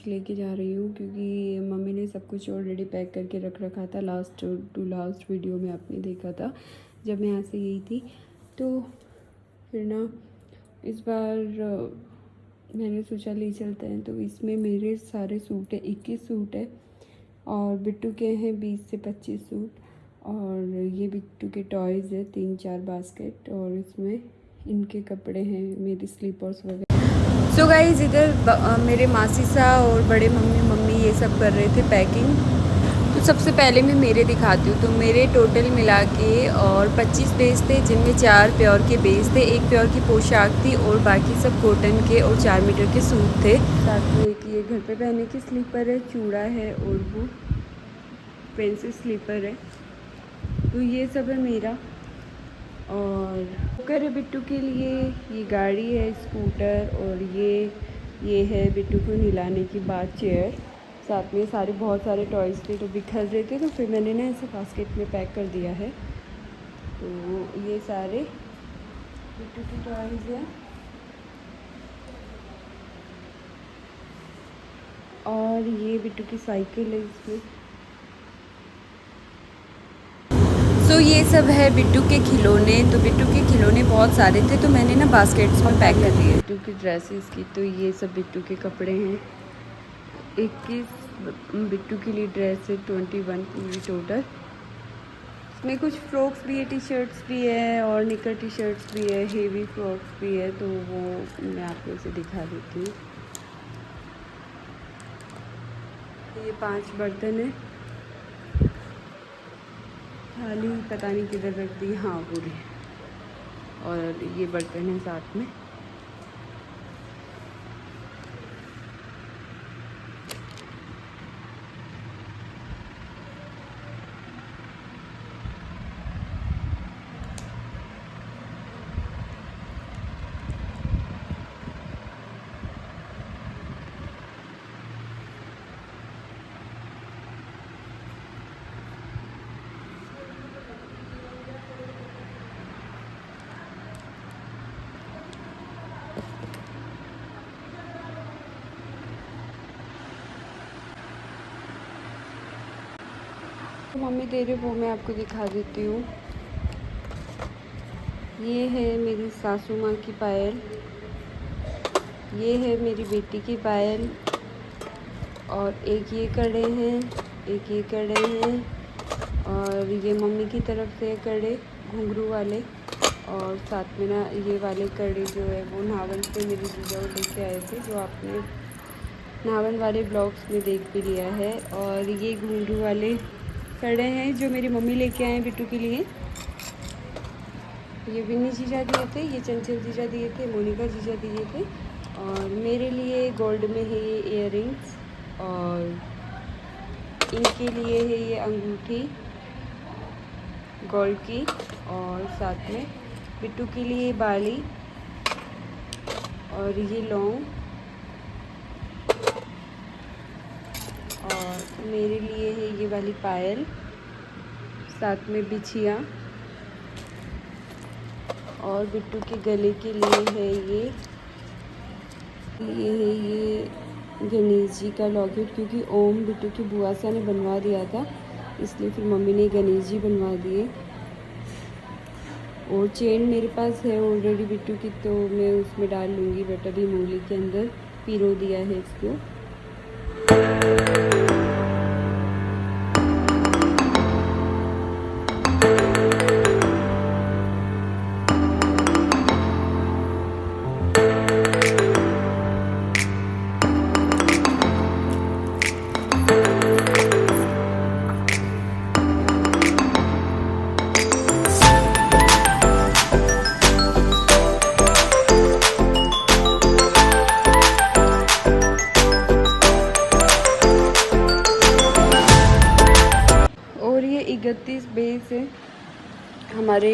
कुछ लेके जा रही हूँ, क्योंकि मम्मी ने सब कुछ ऑलरेडी पैक करके रख रखा था। लास्ट वीडियो में आपने देखा था जब मैं यहाँ से गई थी। तो फिर ना इस बार मैंने सोचा ले चलते हैं। तो इसमें मेरे सारे सूट है, 21 सूट है, और बिट्टू के हैं 20 से 25 सूट, और ये बिट्टू के टॉयज़ है 3-4 बास्केट, और इसमें इनके कपड़े हैं, मेरे स्लीपर्स वगैरह। सो गाइस, इधर मेरे मासी सा और बड़े मम्मी ये सब कर रहे थे पैकिंग। तो सबसे पहले मैं मेरे दिखाती हूँ। तो मेरे टोटल मिला के और 25 बेस थे, जिनमें 4 प्योर के बेस थे, 1 प्योर की पोशाक थी, और बाकी सब कॉटन के और 4 मीटर के सूट थे। साथ में एक ये घर पे पहनने की स्लीपर है, चूड़ा है, और वो पेंसिल स्लीपर है। तो ये सब है मेरा। और कुकर है बिट्टू के लिए, ये गाड़ी है स्कूटर, और ये है बिट्टू को नहलाने की बाद चेयर। साथ में सारे बहुत सारे टॉयज़ थे तो बिखर रहे थे, तो फिर मैंने ना ऐसे बास्केट में पैक कर दिया है। तो ये सारे बिट्टू के टॉयज़ हैं। और ये बिट्टू की साइकिल है इसमें। तो ये सब है बिट्टू के खिलौने। तो बिट्टू के खिलौने बहुत सारे थे, तो मैंने ना बास्केट्स में पैक कर दिए। बिट्टू की ड्रेसेस की, तो ये सब बिट्टू के कपड़े हैं। 21 बिट्टू के लिए ड्रेस है, 21 पूरी टोटल। इसमें कुछ फ्रॉक्स भी है, टी शर्ट्स भी है, और निकर टी शर्ट्स भी है, हेवी फ्रॉक्स भी है। तो वो मैं आपको इसे दिखा देती हूँ। ये 5 बर्तन है, थाली पता नहीं किधर रख दी, हाँ पूरी। और ये बर्तन है साथ में। तो मम्मी दे रहे वो मैं आपको दिखा देती हूँ। ये है मेरी सासू माँ की पायल, ये है मेरी बेटी की पायल, और एक ये कड़े हैं, एक ये कड़े हैं, और ये मम्मी की तरफ से कड़े घुंघरू वाले। और साथ में ना ये वाले कड़े जो है वो नावन से मेरी जीजा लेके आए थे, जो आपने नावन वाले ब्लॉग्स में देख भी लिया है। और ये घुंघरू वाले कड़े हैं जो मेरी मम्मी लेके आए हैं बिट्टू के लिए। ये विन्नी जीजा दिए थे, ये चंचल जीजा दिए थे, मोनिका जीजा दिए थे। और मेरे लिए गोल्ड में है ये इयररिंग्स, और इनके लिए है ये अंगूठी गोल्ड की, और साथ में बिट्टू के लिए बाली, और ये लौंग, और मेरे लिए है ये वाली पायल, साथ में बिछिया, और बिट्टू के गले के लिए है ये है ये गणेश जी का लॉकेट, क्योंकि ओम बिट्टू की बुआ सा ने बनवा दिया था, इसलिए फिर मम्मी ने गणेश जी बनवा दिए। और चेन मेरे पास है ऑलरेडी बिट्टू की, तो मैं उसमें डाल लूँगी, बट अभी मूली के अंदर पिरो दिया है इसको। और ये 31 बेस है हमारे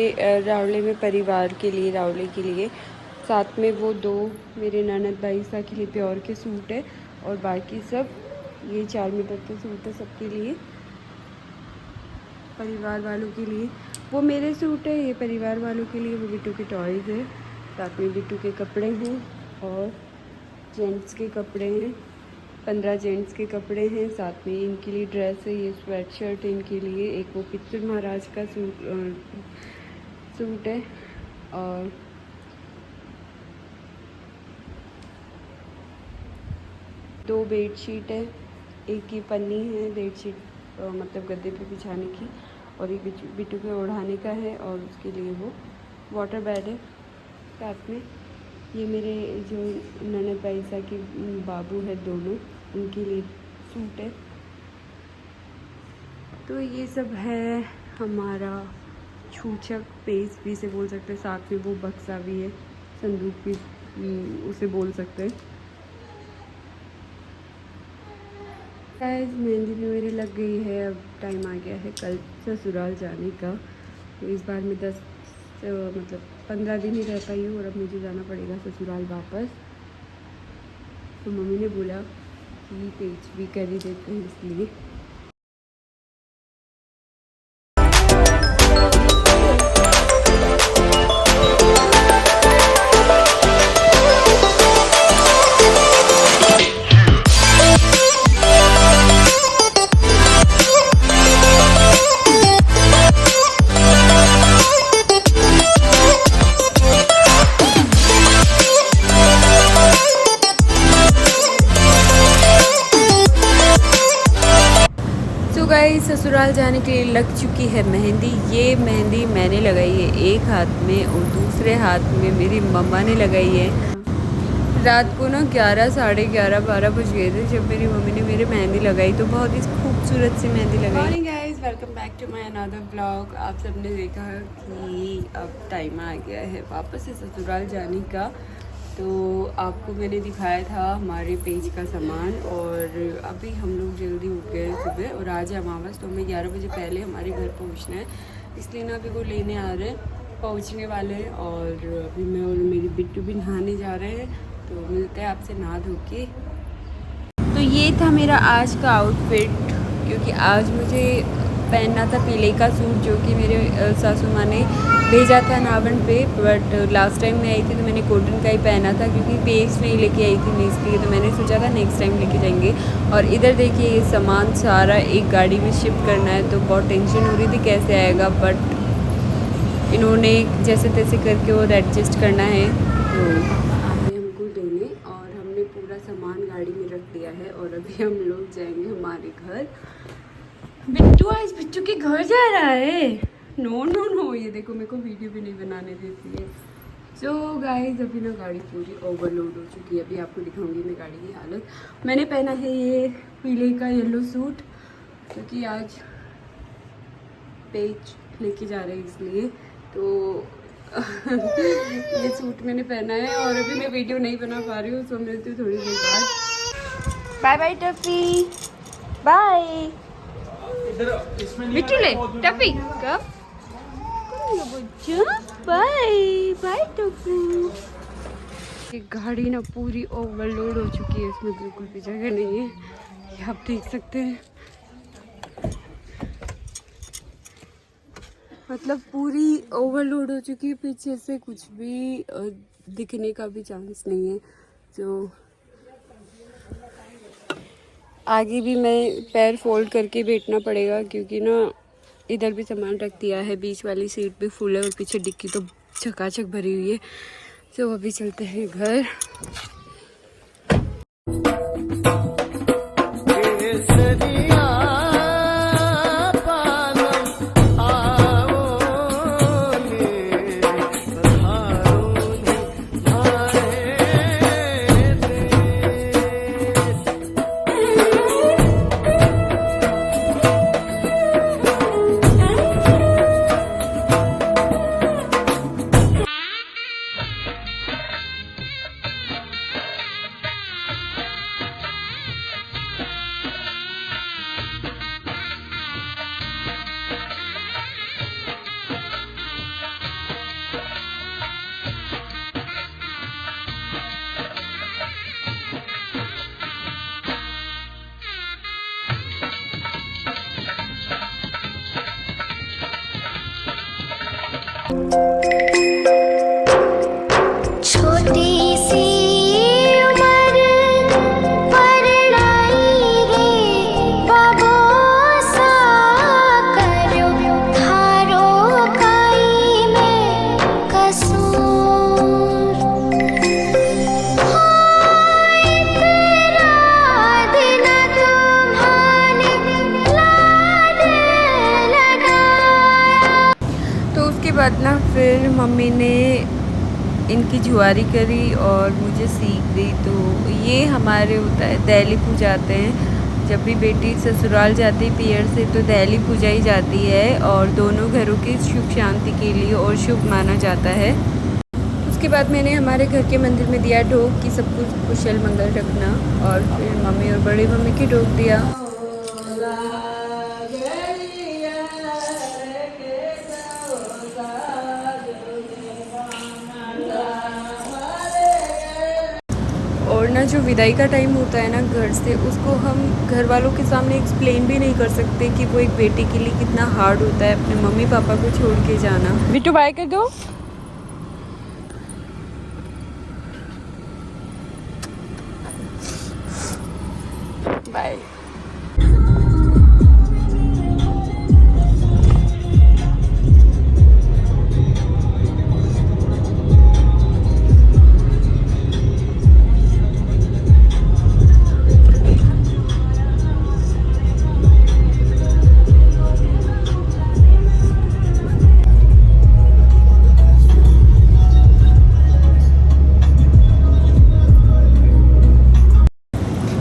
रावले में परिवार के लिए, रावले के लिए। साथ में वो 2 मेरे ननद भाई सा के लिए प्योर के सूट है, और बाकी सब ये 4 मीटर के सूट है सबके लिए, परिवार वालों के लिए। वो मेरे सूट है, ये परिवार वालों के लिए, वो बिट्टू के टॉयज़ है। साथ में बिट्टू के कपड़े हैं, और जेंट्स के कपड़े हैं। 15 जेंट्स के कपड़े हैं, साथ में इनके लिए ड्रेस है, ये स्वेट शर्ट इनके लिए, एक वो पित्तुर महाराज का सूट है, और दो बेडशीट है, एक की पन्नी है बेडशीट मतलब गद्दे पे बिछाने की, और एक बिट्टू के ओढ़ाने का है, और उसके लिए वो वाटर बेड है। साथ में ये मेरे जो ननद भाईसा के बाबू है दोनों, उनके लिए सूट है। तो ये सब है हमारा छूछक पेज भी से बोल सकते हैं, साथ में वो बक्सा भी है, संदूक भी उसे बोल सकते हैं। गाइस मेहंदी भी मेरी लग गई है, अब टाइम आ गया है कल ससुराल जाने का। तो इस बार मैं 15 दिन ही रह पाई हूँ, और अब मुझे जाना पड़ेगा ससुराल वापस। तो मम्मी ने बोला कि पेज भी कर ही देते हैं, इसलिए। गाइस ससुराल जाने के लिए लग चुकी है मेहंदी। ये मेहंदी मैंने लगाई है एक हाथ में, और दूसरे हाथ में मेरी मम्मा ने लगाई है। रात को ना 11, साढ़े 11, 12 बज गए थे जब मेरी मम्मी ने मेरे मेहंदी लगाई, तो बहुत ही खूबसूरत सी मेहंदी लगाई। Morning guys, welcome back to my another blog. आप सबने देखा कि अब टाइम आ गया है वापस से ससुराल जाने का। तो आपको मैंने दिखाया था हमारे पेज का सामान, और अभी हम लोग जल्दी उठ गए सुबह, और आज है अमावस, तो हमें 11 बजे पहले हमारे घर पहुंचना है, इसलिए ना अभी वो लेने आ रहे हैं, पहुंचने वाले हैं। और अभी मैं और मेरी बिट्टू भी नहाने जा रहे हैं, तो मिलते हैं आपसे नहा धो के। तो ये था मेरा आज का आउटफिट, क्योंकि आज मुझे पहनना था पीले का सूट, जो कि मेरे सासू माँ ने भेजा था नावन पे, बट लास्ट टाइम मैं आई थी तो मैंने कॉटन का ही पहना था, क्योंकि पेज नहीं लेके आई थी मैं, इसलिए तो मैंने सोचा था नेक्स्ट टाइम लेके जाएंगे। और इधर देखिए ये सामान सारा एक गाड़ी में शिफ्ट करना है, तो बहुत टेंशन हो रही थी कैसे आएगा, बट इन्होंने जैसे तैसे करके और एडजस्ट करना है। तो आए हमको लेने, और हमने पूरा सामान गाड़ी में रख दिया है, और अभी हम लोग जाएंगे हमारे घर। बिट्टू आज बिट्टू के घर जा रहा है। नो नो नो, ये देखो मेरे को वीडियो भी नहीं बनाने देती है। सो गाइस अभी ना गाड़ी पूरी ओवरलोड हो चुकी है, अभी आपको दिखाऊंगी मैं गाड़ी की हालत। मैंने पहना है ये पीले का येलो सूट, क्योंकि आज पेज लेके जा रहे हैं इसलिए, तो ये सूट मैंने पहना है, और अभी मैं वीडियो नहीं बना पा रही हूँ, सो मिलती हूँ थोड़ी देर बाद। Bye bye Tuffy, bye Bittu ले टफी कब बाय बाय टफू। ये गाड़ी ना पूरी ओवरलोड हो चुकी है, इसमें बिल्कुल भी जगह नहीं है, ये आप देख सकते हैं। मतलब पूरी ओवरलोड हो चुकी है, पीछे से कुछ भी दिखने का भी चांस नहीं है। तो आगे भी मैं पैर फोल्ड करके बैठना पड़ेगा, क्योंकि ना इधर भी सामान रख दिया है, बीच वाली सीट भी फुल है, और पीछे डिक्की तो चकाचक भरी हुई है। तो अभी चलते हैं घर। छोटी सी उम्र पर फिर मम्मी ने इनकी जुआरी करी और मुझे सीख दी। तो ये हमारे होता है दहली पूजाते हैं। जब भी बेटी ससुराल जाती है पियर से तो दहली पूजाई जाती है और दोनों घरों की सुख शांति के लिए और शुभ माना जाता है। उसके बाद मैंने हमारे घर के मंदिर में दिया ढोक कि सब कुछ कुशल मंगल रखना, और फिर मम्मी और बड़ी मम्मी की ढोक दिया। और ना जो विदाई का टाइम होता है ना घर से, उसको हम घर वालों के सामने एक्सप्लेन भी नहीं कर सकते कि वो एक बेटी के लिए कितना हार्ड होता है अपने मम्मी पापा को छोड़ के जाना। बिट्टू बाय कर दो। बाय।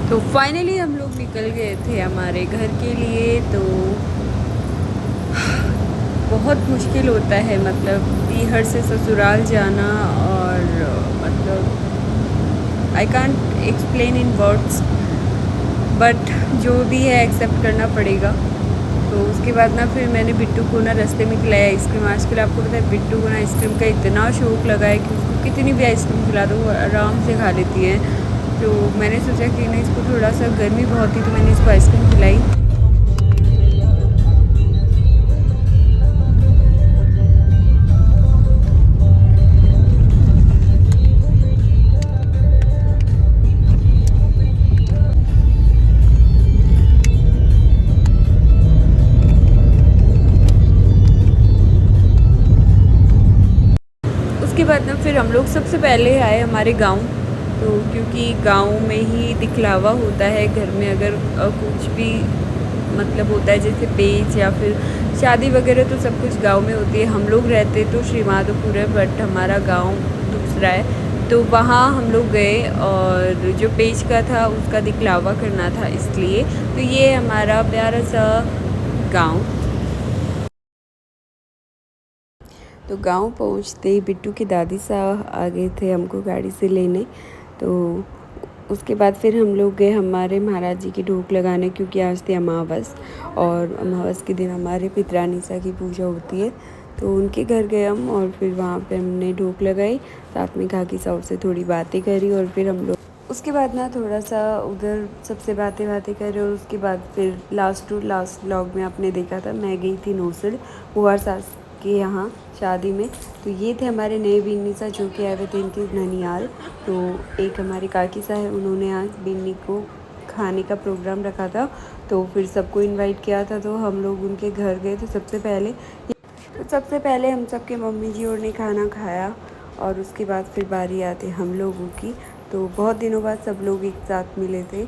तो फाइनली हम लोग निकल गए थे हमारे घर के लिए। तो बहुत मुश्किल होता है मतलब पीहर से ससुराल जाना, और मतलब I can't explain in words, but जो भी है एक्सेप्ट करना पड़ेगा। तो उसके बाद ना फिर मैंने बिट्टू को ना रास्ते में खिलाया आइसक्रीम। आजकल आपको पता है बिट्टू को ना आइसक्रीम का इतना शौक लगा है कि उसको कितनी भी आइसक्रीम खिला दो वो आराम से खा लेती है। तो मैंने सोचा कि ना इसको थोड़ा सा गर्मी बहुत थी तो मैंने इसको आइसक्रीम खिलाई। उसके बाद ना फिर हम लोग सबसे पहले आए हमारे गांव। तो क्योंकि गांव में ही दिखलावा होता है, घर में अगर कुछ भी मतलब होता है जैसे पेच या फिर शादी वगैरह तो सब कुछ गांव में होती है। हम लोग रहते तो श्री माधोपुर है, बट हमारा गांव दूसरा है। तो वहाँ हम लोग गए और जो पेच का था उसका दिखलावा करना था इसलिए। तो ये हमारा प्यारा सा गाँव। तो गांव पहुंचते ही बिट्टू की दादी साहब आ गए थे हमको गाड़ी से लेने। तो उसके बाद फिर हम लोग गए हमारे महाराज जी की ढोक लगाने, क्योंकि आज थी अमावस और अमावस के दिन हमारे पितरानिसा की पूजा होती है। तो उनके घर गए हम और फिर वहाँ पे हमने ढोक लगाई, साथ में काकी साहब से थोड़ी बातें करी और फिर हम लोग उसके बाद ना थोड़ा सा उधर सबसे बातें करी। और उसके बाद फिर लास्ट व्लॉग में आपने देखा था मैं गई थी नौसर बुआर सास के यहाँ शादी में। तो ये थे हमारे नए बिन्नी सा जो कि आए हुए थे इनके ननियाल। तो एक हमारी काकी सा है, उन्होंने आज बिन्नी को खाने का प्रोग्राम रखा था तो फिर सबको इनवाइट किया था। तो हम लोग उनके घर गए। तो सबसे पहले हम सबके मम्मी जी और ने खाना खाया और उसके बाद फिर बारी आती हम लोगों की। तो बहुत दिनों बाद सब लोग एक साथ मिले थे।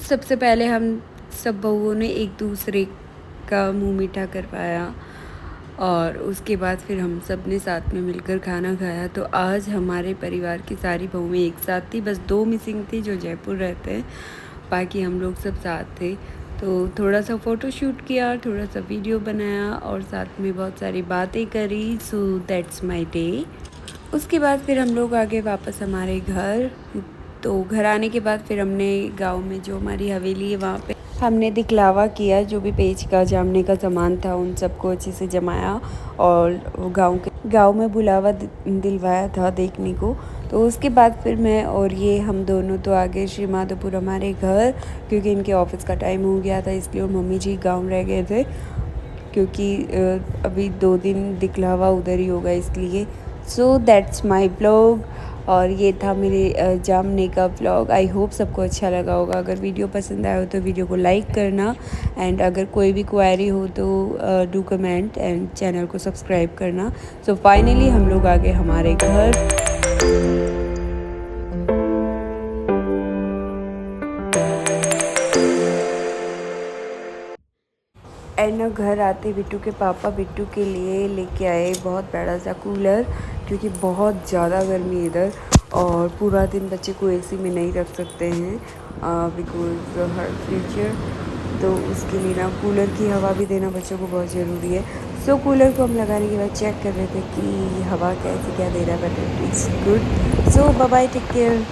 सबसे पहले हम सब बहुओं ने एक दूसरे का मुंह मीठा करवाया और उसके बाद फिर हम सब ने साथ में मिलकर खाना खाया। तो आज हमारे परिवार की सारी बहुएं एक साथ थी, बस 2 मिसिंग थी जो जयपुर रहते हैं, बाकी हम लोग सब साथ थे। तो थोड़ा सा फ़ोटो शूट किया, थोड़ा सा वीडियो बनाया और साथ में बहुत सारी बातें करी। So that's my day. उसके बाद फिर हम लोग आ गए वापस हमारे घर। तो घर आने के बाद फिर हमने गांव में जो हमारी हवेली है वहाँ पे हमने दिखलावा किया, जो भी पेच का जामने का सामान था उन सबको अच्छे से जमाया और गांव में बुलावा दिलवाया था देखने को। तो उसके बाद फिर मैं और ये हम दोनों तो आ गए श्री माधोपुर हमारे घर, क्योंकि इनके ऑफिस का टाइम हो गया था इसलिए, और मम्मी जी गाँव रह गए थे क्योंकि अभी 2 दिन दिखलावा उधर ही होगा इसलिए। सो दैट्स माय व्लॉग और ये था मेरे जामने का व्लॉग। आई होप सबको अच्छा लगा होगा। अगर वीडियो पसंद आया हो तो वीडियो को लाइक करना, एंड अगर कोई भी क्वेरी हो तो डू कमेंट एंड चैनल को सब्सक्राइब करना। सो फाइनली हम लोग आ गए हमारे घर। एंड घर आते बिट्टू के पापा बिट्टू के लिए लेके आए बहुत बड़ा सा कूलर, क्योंकि बहुत ज़्यादा गर्मी है इधर और पूरा दिन बच्चे को एसी में नहीं रख सकते हैं बिकॉज हर फ्यूचर। तो उसके लिए ना कूलर की हवा भी देना बच्चों को बहुत ज़रूरी है। सो कूलर को हम लगाने के बाद चेक कर रहे थे कि हवा कैसे क्या दे रहा है, but it is good. So bye bye, take care.